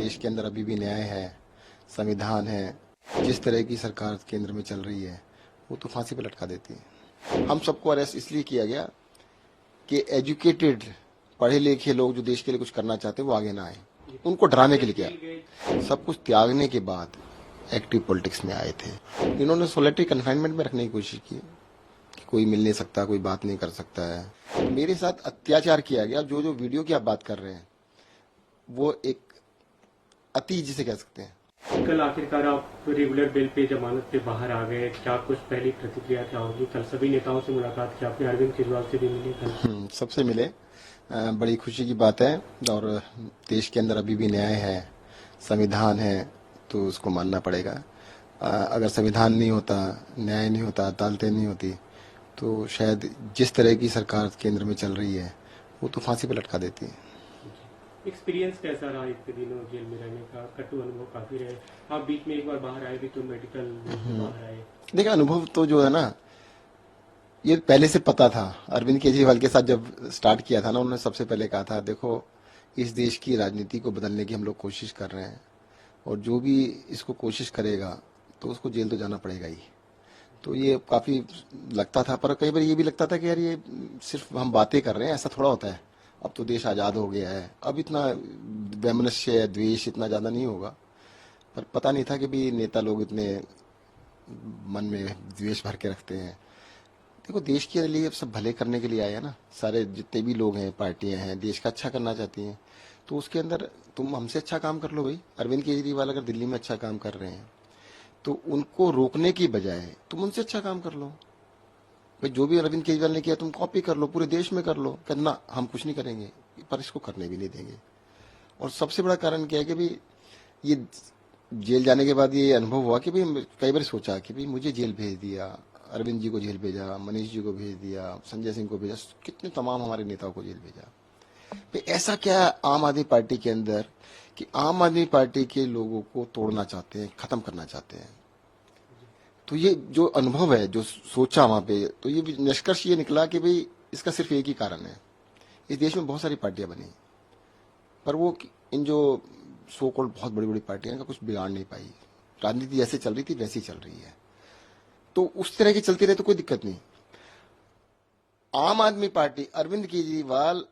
देश के अंदर अभी भी न्याय है, संविधान है, जिस तरह की सरकार केंद्र में चल रही है वो तो फांसी पे लटका देती है। हम सबको अरेस्ट इसलिए किया गया कि एजुकेटेड पढ़े लिखे लोग जो देश के लिए कुछ करना चाहते हैं वो आगे ना आए, उनको डराने के लिए किया। सब कुछ त्यागने के बाद एक्टिव पॉलिटिक्स में आए थे। इन्होंने सोलिटरी कन्फाइनमेंट में रखने की कोशिश की कि कोई मिल नहीं सकता, कोई बात नहीं कर सकता है। मेरे साथ अत्याचार किया गया। जो जो वीडियो की आप बात कर रहे हैं वो एक अति जिसे कह सकते हैं। कल आखिरकार आप रेगुलर बेल पे जमानत पे बाहर आ गए, क्या कुछ पहली प्रतिक्रिया क्या होगी? कल सभी नेताओं से मुलाकात की आपने, अरविंद केजरीवाल से भी मिले कल? सबसे मिले, बड़ी खुशी की बात है। और देश के अंदर अभी भी न्याय है, संविधान है, तो उसको मानना पड़ेगा। अगर संविधान नहीं होता, न्याय नहीं होता, अदालतें नहीं होती तो शायद जिस तरह की सरकार केंद्र में चल रही है वो तो फांसी पे लटका देती है। एक्सपीरियंस कैसा रहा इतने दिनों जेल में रहने का? कटु अनुभव काफी रहे। आप बीच में एक बार बाहर आए भी तो मेडिकल बाहर आए। देखा, अनुभव तो जो है ना, ये पहले से पता था। अरविंद केजरीवाल के साथ जब स्टार्ट किया था ना, उन्होंने सबसे पहले कहा था, देखो इस देश की राजनीति को बदलने की हम लोग कोशिश कर रहे हैं और जो भी इसको कोशिश करेगा तो उसको जेल तो जाना पड़ेगा ही। तो ये काफी लगता था, पर कई बार ये भी लगता था कि यार ये सिर्फ हम बातें कर रहे हैं, ऐसा थोड़ा होता है। अब तो देश आजाद हो गया है, अब इतना वैमनस्य द्वेष इतना ज्यादा नहीं होगा। पर पता नहीं था कि भी नेता लोग इतने मन में द्वेष भर के रखते हैं। देखो, देश के लिए सब भले करने के लिए आए हैं ना, सारे जितने भी लोग हैं, पार्टियां हैं, देश का अच्छा करना चाहती हैं। तो उसके अंदर तुम हमसे अच्छा काम कर लो भाई। अरविंद केजरीवाल अगर दिल्ली में अच्छा काम कर रहे हैं तो उनको रोकने की बजाय तुम उनसे अच्छा काम कर लो भाई। जो भी अरविंद केजरीवाल ने किया तुम कॉपी कर लो, पूरे देश में कर लो। करना हम कुछ नहीं करेंगे, पर इसको करने भी नहीं देंगे। और सबसे बड़ा कारण क्या है कि भाई ये जेल जाने के बाद ये अनुभव हुआ कि भाई कई बार सोचा कि भाई मुझे जेल भेज दिया, अरविंद जी को जेल भेजा, मनीष जी को भेज दिया, संजय सिंह को भेजा, कितने तमाम हमारे नेताओं को जेल भेजा। भाई ऐसा क्या आम आदमी पार्टी के अंदर कि आम आदमी पार्टी के लोगों को तोड़ना चाहते हैं, खत्म करना चाहते हैं। तो ये जो अनुभव है, जो सोचा वहां पे, तो ये निष्कर्ष ये निकला कि भाई इसका सिर्फ एक ही कारण है। इस देश में बहुत सारी पार्टियां बनी पर वो इन जो सो कॉल्ड बहुत बड़ी बड़ी पार्टियां का कुछ बिगाड़ नहीं पाई। राजनीति जैसे चल रही थी वैसी चल रही है, तो उस तरह की चलती रहे तो कोई दिक्कत नहीं। Aam Aadmi party, Arvind Kejriwal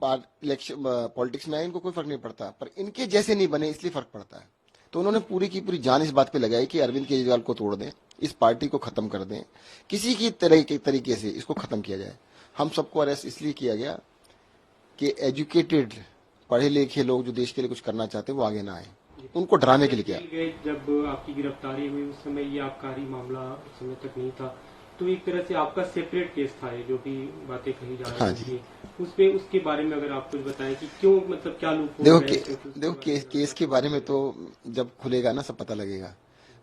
election politics में आए, इनको कोई फर्क नहीं पड़ता, पर इनके जैसे नहीं बने इसलिए फर्क पड़ता है। तो उन्होंने पूरी की पूरी जान इस बात पे लगाई कि अरविंद केजरीवाल को तोड़ दें, इस पार्टी को खत्म कर दें, किसी की तरीके से इसको खत्म किया जाए। हम सबको अरेस्ट इसलिए किया गया कि एजुकेटेड पढ़े लिखे लोग जो देश के लिए कुछ करना चाहते हैं वो आगे ना आए, उनको डराने के लिए किया। जब आपकी गिरफ्तारी हुई उस समय ये आबकारी मामला उस समय तक नहीं था, तो एक तरह से आपका सेपरेट केस था ये, जो भी बातें कही जा रही थी उसपे, उसके बारे में अगर आप कुछ बताएं कि क्यों, मतलब क्या लूप? देखो केस के बारे में तो जब खुलेगा ना सब पता लगेगा।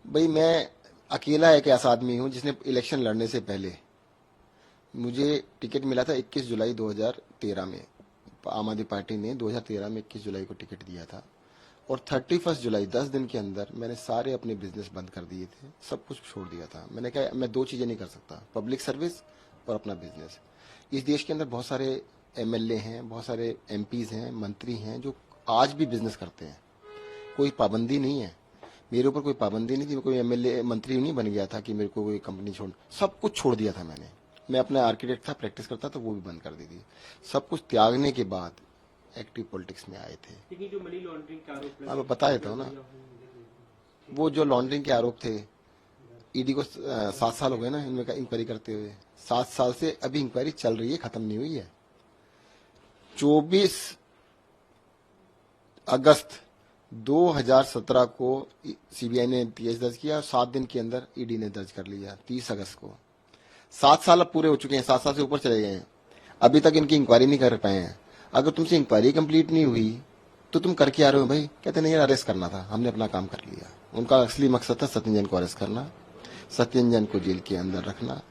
भाई मैं अकेला एक ऐसा आदमी हूं जिसने इलेक्शन लड़ने से पहले, मुझे टिकट मिला था 21 जुलाई 2013 में। आम आदमी पार्टी ने 2013 में 21 जुलाई को टिकट दिया था और 31 जुलाई 10 दिन के अंदर मैंने सारे अपने बिजनेस बंद कर दिए थे, सब कुछ छोड़ दिया था। मैंने कहा मैं दो चीजें नहीं कर सकता, पब्लिक सर्विस और अपना बिजनेस। इस देश के अंदर बहुत सारे एमएलए हैं, बहुत सारे एमपीज हैं, मंत्री हैं जो आज भी बिजनेस करते हैं, कोई पाबंदी नहीं है। मेरे ऊपर कोई पाबंदी नहीं थी, मैं कोई एमएलए मंत्री नहीं बन गया था कि मेरे को कोई कंपनी छोड़, सब कुछ छोड़ दिया था मैंने। मैं अपना आर्किटेक्ट था, प्रैक्टिस करता था, वो भी बंद कर दी थी। सब कुछ त्यागने के बाद एक्टिव पॉलिटिक्स में आए थे। लेकिन जो मनी लॉन्ड्रिंग के आरोप, अब बता देता हूँ ना, वो जो लॉन्ड्रिंग के आरोप थे, ईडी को 7 साल हो गए ना इनमें इंक्वायरी करते हुए। 7 साल से अभी इंक्वायरी चल रही है, खत्म नहीं हुई है। 24 अगस्त 2017 को सीबीआई ने केस दर्ज किया, 7 दिन के अंदर ईडी ने दर्ज कर लिया 30 अगस्त को। 7 साल अब पूरे हो चुके हैं, 7 साल से ऊपर चले गए हैं, अभी तक इनकी इंक्वायरी नहीं कर पाए हैं। अगर तुमसे इंक्वायरी कंप्लीट नहीं हुई तो तुम करके आ रहे हो भाई? कहते नहीं यार अरेस्ट करना था, हमने अपना काम कर लिया। उनका असली मकसद था सत्येंद्र जैन को अरेस्ट करना, सत्येंद्र जैन को जेल के अंदर रखना,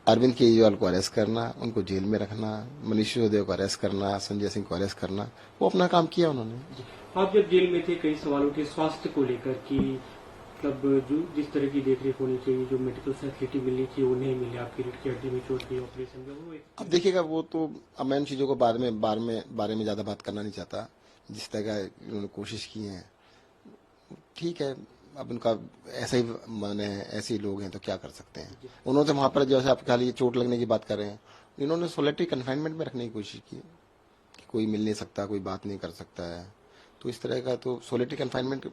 अरविंद केजरीवाल को अरेस्ट करना, उनको जेल में रखना, मनीष सिसोदिया को अरेस्ट करना, संजय सिंह को अरेस्ट करना। वो अपना काम किया उन्होंने। आप जब जेल में थे कई सवाल उठे स्वास्थ्य को लेकर कि मतलब जो जिस तरह की देखरेख होनी चाहिए, जो मेडिकल फैसिलिटी मिलनी चाहिए वो नहीं मिली, आपकी रीढ़ की हड्डी में चोट की ऑपरेशन में वो। अब देखिएगा वो तो, अब मैं इन चीजों को बारे में ज्यादा बात करना नहीं चाहता, जिस तरह का उन्होंने कोशिश की है, ठीक है। अब उनका ऐसा ही माने, ऐसे ही लोग हैं तो क्या कर सकते हैं। उन्होंने वहां पर जैसे आप खाली चोट लगने की बात कर रहे हैं, इन्होंने सोलिटरी कन्फाइनमेंट में रखने की कोशिश की कि कोई मिल नहीं सकता, कोई बात नहीं कर सकता है। तो इस तरह का तो सोलिटरी कन्फाइनमेंट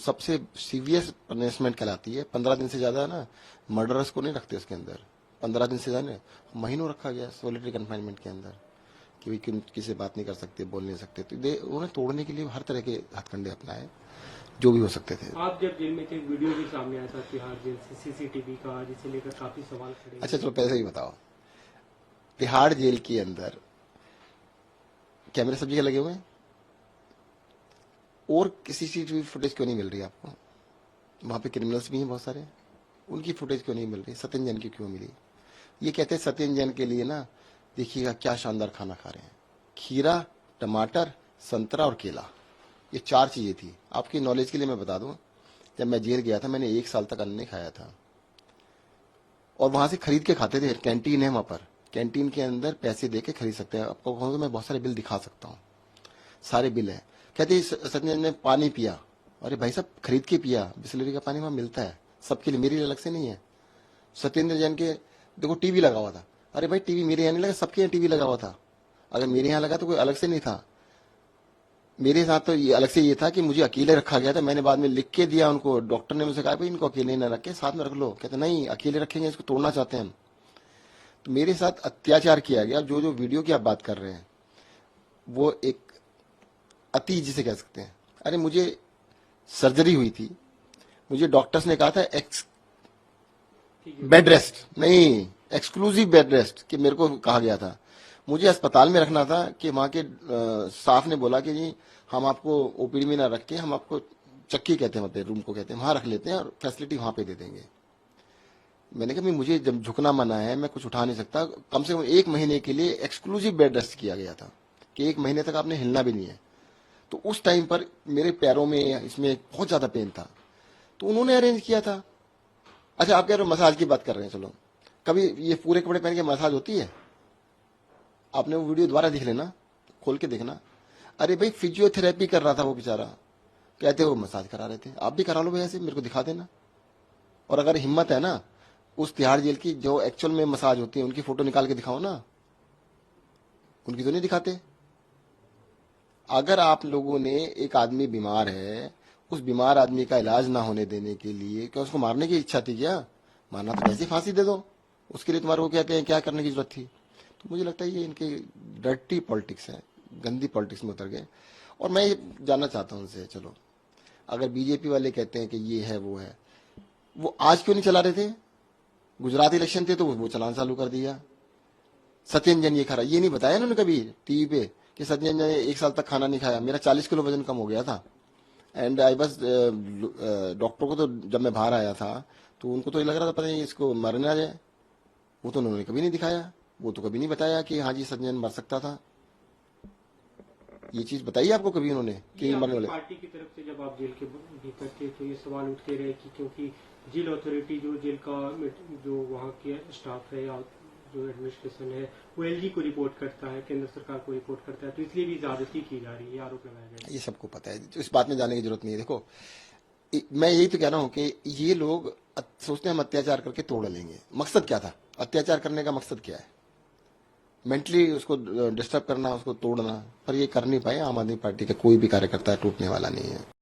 सबसे सीवियर पनिशमेंट कहलाती है। 15 दिन से ज्यादा ना मर्डरर्स को नहीं रखते उसके अंदर। 15 दिन से ज्यादा महीनों रखा गया सोलिटरी कन्फाइनमेंट के अंदर कि वे किसी से बात नहीं कर सकते, बोल नहीं सकते। तो उन्होंने तोड़ने के लिए हर तरह के हथकंडे अपनाए जो भी हो सकते थे। आप जब जेल में थे, वीडियो भी सामने आया था तिहाड़ जेल से सीसीटीवी का, जिसे लेकर काफी सवाल खड़े। अच्छा चलो पहले ही बताओ, तिहाड़ जेल के अंदर कैमरे सब जगह लगे हुए हैं और किसी सीसीटीवी फुटेज क्यों नहीं मिल रही आपको? वहां पे क्रिमिनल्स भी हैं बहुत सारे, उनकी फुटेज क्यों नहीं मिल रही? सत्येंद्र जैन की क्यों मिली? ये कहते हैं सत्येंद्र जैन के लिए ना, देखिएगा क्या शानदार खाना खा रहे हैं। खीरा, टमाटर, संतरा और केला, ये 4 चीजें थी। आपकी नॉलेज के लिए मैं बता दूं, जब मैं जेल गया था मैंने 1 साल तक अन्न नहीं खाया था और वहां से खरीद के खाते थे। कैंटीन है वहां पर, कैंटीन के अंदर पैसे दे के खरीद सकते हैं। आपको कहूँ तो मैं बहुत सारे बिल दिखा सकता हूँ, सारे बिल है। कहते सत्येंद्र ने पानी पिया, अरे भाई साहब खरीद के पिया, बिस्लरी का पानी वहां मिलता है सबके लिए, मेरे लिए अलग से नहीं है। सत्येंद्र जैन के देखो टीवी लगा हुआ था, अरे भाई टीवी मेरे यहाँ नहीं लगा, सबके यहाँ टीवी लगा हुआ था। अगर मेरे यहाँ लगा तो कोई अलग से नहीं था। मेरे साथ तो ये अलग से ये था कि मुझे अकेले रखा गया था। मैंने बाद में लिख के दिया उनको, डॉक्टर ने मुझसे कहा भाई इनको अकेले न रखे, साथ में रख लो। कहते नहीं अकेले रखेंगे, इसको तोड़ना चाहते हैं हम। तो मेरे साथ अत्याचार किया गया। जो जो वीडियो की आप बात कर रहे हैं वो एक अति जिसे कह सकते हैं। अरे मुझे सर्जरी हुई थी, मुझे डॉक्टर्स ने कहा था बेड रेस्ट नहीं, एक्सक्लूसिव बेड रेस्ट कि मेरे को कहा गया था। मुझे अस्पताल में रखना था कि वहां के स्टाफ ने बोला कि जी हम आपको ओपीडी में ना रख के, हम आपको चक्की कहते हैं, रूम को कहते हैं, वहां रख लेते हैं और फैसिलिटी वहां पे दे देंगे। मैंने कहा मुझे जब झुकना मना है, मैं कुछ उठा नहीं सकता। कम से कम 1 महीने के लिए एक्सक्लूसिव बेड रेस्ट किया गया था कि 1 महीने तक आपने हिलना भी नहीं है। तो उस टाइम पर मेरे पैरों में इसमें बहुत ज्यादा पेन था, तो उन्होंने अरेंज किया था। अच्छा आप कह रहे हो मसाज की बात कर रहे हैं, चलो कभी ये पूरे कपड़े पहन के मसाज होती है? आपने वो वीडियो दोबारा देख लेना, खोल के देखना। अरे भाई फिजियोथेरेपी कर रहा था वो बेचारा, कहते वो मसाज करा रहे थे। आप भी करा लो भाई, ऐसे मेरे को दिखा देना। और अगर हिम्मत है ना, उस तिहाड़ जेल की जो एक्चुअल में मसाज होती है उनकी फोटो निकाल के दिखाओ ना। उनकी तो नहीं दिखाते। अगर आप लोगों ने, एक आदमी बीमार है, उस बीमार आदमी का इलाज ना होने देने के लिए क्या उसको मारने की इच्छा थी क्या? मारना तो वैसे फांसी दे दो, उसके लिए तुम्हारे को कहते हैं क्या करने की जरूरत थी? तो मुझे लगता है ये इनके डर्टी पॉलिटिक्स है, गंदी पॉलिटिक्स में उतर गए। और मैं ये जानना चाहता हूं उनसे, चलो अगर बीजेपी वाले कहते हैं कि ये है वो है, वो आज क्यों नहीं चला रहे थे? गुजरात इलेक्शन थे तो वो चलान चालू कर दिया। सत्येंद्र जैन ये खा रहा, ये नहीं बताया उन्होंने कभी टीवी पे कि सत्येंद्र जैन 1 साल तक खाना नहीं खाया। मेरा 40 किलो वजन कम हो गया था एंड आई बस डॉक्टर को तो जब मैं बाहर आया था तो उनको तो ये लग रहा था पता नहीं इसको मर ना जाए। वो तो उन्होंने कभी नहीं दिखाया, वो तो कभी नहीं बताया कि हाँ जी सत्येंद्र मर सकता था। ये चीज बताइए आपको कभी उन्होंने कि मरने वाले? पार्टी की तरफ से जब आप जेल के भीतर थे तो ये सवाल उठते रहे कि क्योंकि जेल अथॉरिटी, जो जेल का जो वहाँ के स्टाफ है या जो एडमिनिस्ट्रेशन है, वो एलजी को रिपोर्ट करता है, केंद्र सरकार को रिपोर्ट करता है, तो इसलिए भी ज्यादती की जा रही है, आरोप लगाया गया है। ये सबको पता है, तो इस बात में जाने की जरूरत नहीं है। देखो मैं यही तो कह रहा हूँ कि ये लोग सोचते हैं हम अत्याचार करके तोड़ लेंगे। मकसद क्या था अत्याचार करने का? मकसद क्या है? मेंटली उसको डिस्टर्ब करना, उसको तोड़ना। पर ये कर नहीं पाए। आम आदमी पार्टी का कोई भी कार्यकर्ता टूटने वाला नहीं है।